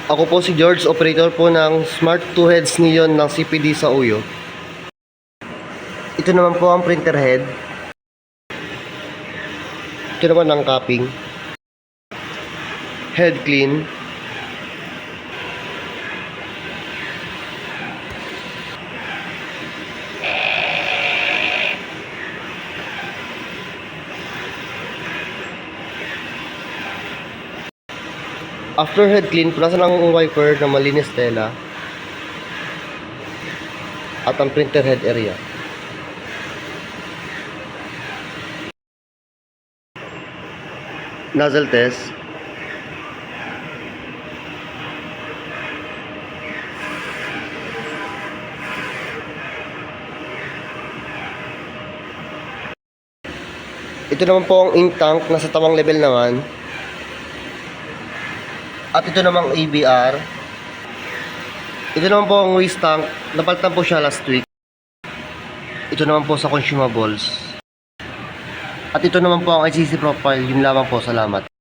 Ako po si George, operator po ng Smart 2 Heads Neon ng CPD sa Uyo. Ito naman po ang printer head. Ito naman ang capping. Head clean. After head clean, punasan ang wiper na malinis tela at ang printer head area. Nozzle test. Ito naman po ang ink tank, nasa tamang level naman. At ito namang ABR. Ito naman po ang waste tank, napalitan po siya last week. Ito naman po sa consumables. At ito naman po ang ICC profile, yun lamang po, salamat.